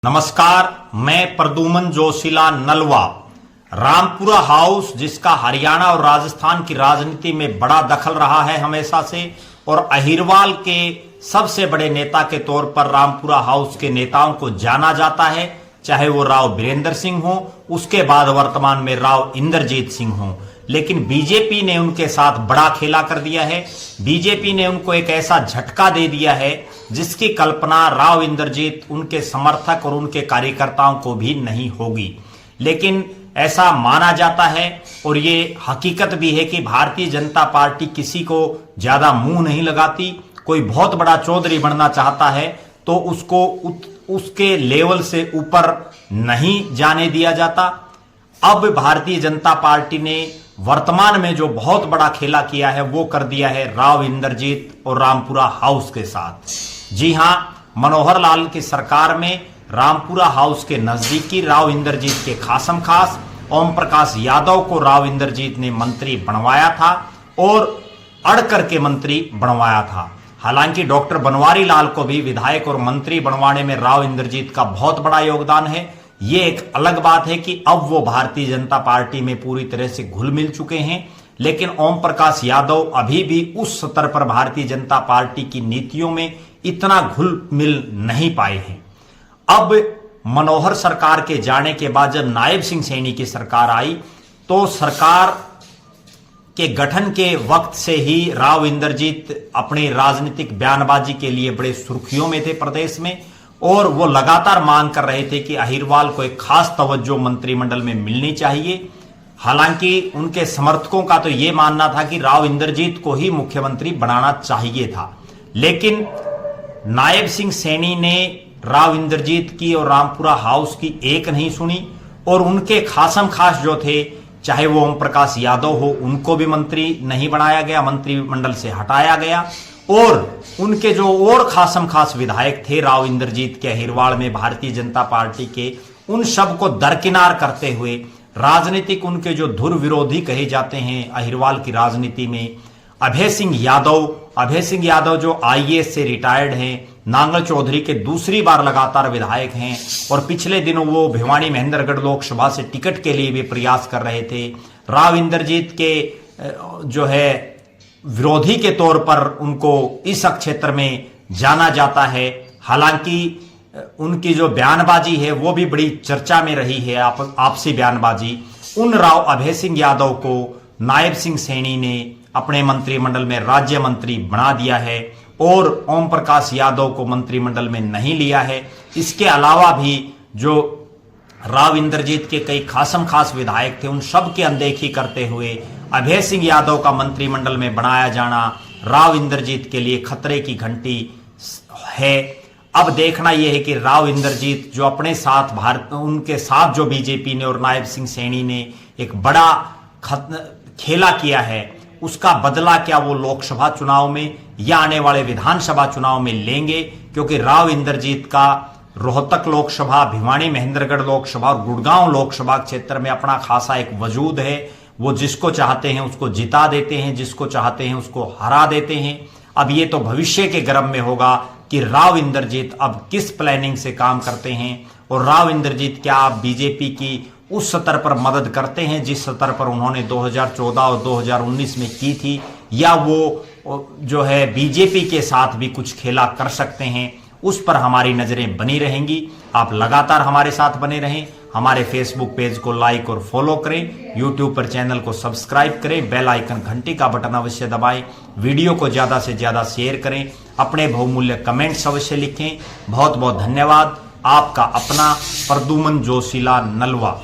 नमस्कार, मैं प्रद्युमन जोशीला नलवा। रामपुरा हाउस, जिसका हरियाणा और राजस्थान की राजनीति में बड़ा दखल रहा है हमेशा से, और अहिरवाल के सबसे बड़े नेता के तौर पर रामपुरा हाउस के नेताओं को जाना जाता है, चाहे वो राव बीरेंद्र सिंह हो, उसके बाद वर्तमान में राव इंद्रजीत सिंह हो। लेकिन बीजेपी ने उनके साथ बड़ा खेला कर दिया है। बीजेपी ने उनको एक ऐसा झटका दे दिया है जिसकी कल्पना राव इंद्रजीत, उनके समर्थक और उनके कार्यकर्ताओं को भी नहीं होगी। लेकिन ऐसा माना जाता है और ये हकीकत भी है कि भारतीय जनता पार्टी किसी को ज्यादा मुंह नहीं लगाती। कोई बहुत बड़ा चौधरी बनना चाहता है तो उसको उसके लेवल से ऊपर नहीं जाने दिया जाता। अब भारतीय जनता पार्टी ने वर्तमान में जो बहुत बड़ा खेला किया है वो कर दिया है राव इंद्रजीत और रामपुरा हाउस के साथ। जी हां, मनोहर लाल की सरकार में रामपुरा हाउस के नजदीकी राव इंद्रजीत के खासम खास ओम प्रकाश यादव को राव इंद्रजीत ने मंत्री बनवाया था और अड़ करके मंत्री बनवाया था। हालांकि डॉक्टर बनवारी लाल को भी विधायक और मंत्री बनवाने में राव इंद्रजीत का बहुत बड़ा योगदान है। ये एक अलग बात है कि अब वो भारतीय जनता पार्टी में पूरी तरह से घुल मिल चुके हैं, लेकिन ओम प्रकाश यादव अभी भी उस स्तर पर भारतीय जनता पार्टी की नीतियों में इतना घुल मिल नहीं पाए हैं। अब मनोहर सरकार के जाने के बाद जब नायब सिंह सैनी की सरकार आई तो सरकार के गठन के वक्त से ही राव इंद्रजीत अपनी राजनीतिक बयानबाजी के लिए बड़े सुर्खियों में थे प्रदेश में, और वो लगातार मांग कर रहे थे कि अहिरवाल को एक खास तवज्जो मंत्रिमंडल में मिलनी चाहिए। हालांकि उनके समर्थकों का तो ये मानना था कि राव इंद्रजीत को ही मुख्यमंत्री बनाना चाहिए था, लेकिन नायब सिंह सैनी ने राव इंद्रजीत की और रामपुरा हाउस की एक नहीं सुनी, और उनके खासम खास जो थे, चाहे वो ओम प्रकाश यादव हो, उनको भी मंत्री नहीं बनाया गया, मंत्रिमंडल से हटाया गया। और उनके जो और खासम खास विधायक थे राव इंद्रजीत के अहिरवाल में भारतीय जनता पार्टी के, उन सब को दरकिनार करते हुए राजनीतिक उनके जो धुर विरोधी कहे जाते हैं अहिरवाल की राजनीति में, अभय सिंह यादव जो आईएएस से रिटायर्ड हैं, नांगल चौधरी के दूसरी बार लगातार विधायक हैं और पिछले दिनों वो भिवानी महेंद्रगढ़ लोकसभा से टिकट के लिए भी प्रयास कर रहे थे। राव इंद्रजीत के जो है विरोधी के तौर पर उनको इस क्षेत्र में जाना जाता है। हालांकि उनकी जो बयानबाजी है वो भी बड़ी चर्चा में रही है, आपसी बयानबाजी। उन राव अभय सिंह यादव को नायब सिंह सैनी ने अपने मंत्रिमंडल में राज्य मंत्री बना दिया है और ओम प्रकाश यादव को मंत्रिमंडल में नहीं लिया है। इसके अलावा भी जो राव इंद्रजीत के कई खासम खास विधायक थे, उन सब की अनदेखी करते हुए अभय सिंह यादव का मंत्रिमंडल में बनाया जाना राव इंद्रजीत के लिए खतरे की घंटी है। अब देखना यह है कि राव इंद्रजीत जो अपने साथ उनके साथ जो बीजेपी ने और नायब सिंह सैनी ने एक बड़ा खेला किया है, उसका बदला क्या वो लोकसभा चुनाव में या आने वाले विधानसभा चुनाव में लेंगे, क्योंकि राव इंद्रजीत का रोहतक लोकसभा, भिवानी महेंद्रगढ़ लोकसभा और गुड़गांव लोकसभा क्षेत्र में अपना खासा एक वजूद है। वो जिसको चाहते हैं उसको जिता देते हैं, जिसको चाहते हैं उसको हरा देते हैं। अब ये तो भविष्य के गर्भ में होगा कि राव इंद्रजीत अब किस प्लानिंग से काम करते हैं, और राव इंद्रजीत क्या आप बीजेपी की उस स्तर पर मदद करते हैं जिस स्तर पर उन्होंने 2014 और 2019 में की थी, या वो जो है बीजेपी के साथ भी कुछ खेला कर सकते हैं, उस पर हमारी नजरें बनी रहेंगी। आप लगातार हमारे साथ बने रहें। हमारे फेसबुक पेज को लाइक और फॉलो करें, यूट्यूब पर चैनल को सब्सक्राइब करें, बेल आइकन घंटी का बटन अवश्य दबाएं, वीडियो को ज्यादा से ज्यादा शेयर करें, अपने बहुमूल्य कमेंट्स अवश्य लिखें। बहुत बहुत धन्यवाद। आपका अपना प्रद्युमन जोशीला नलवा।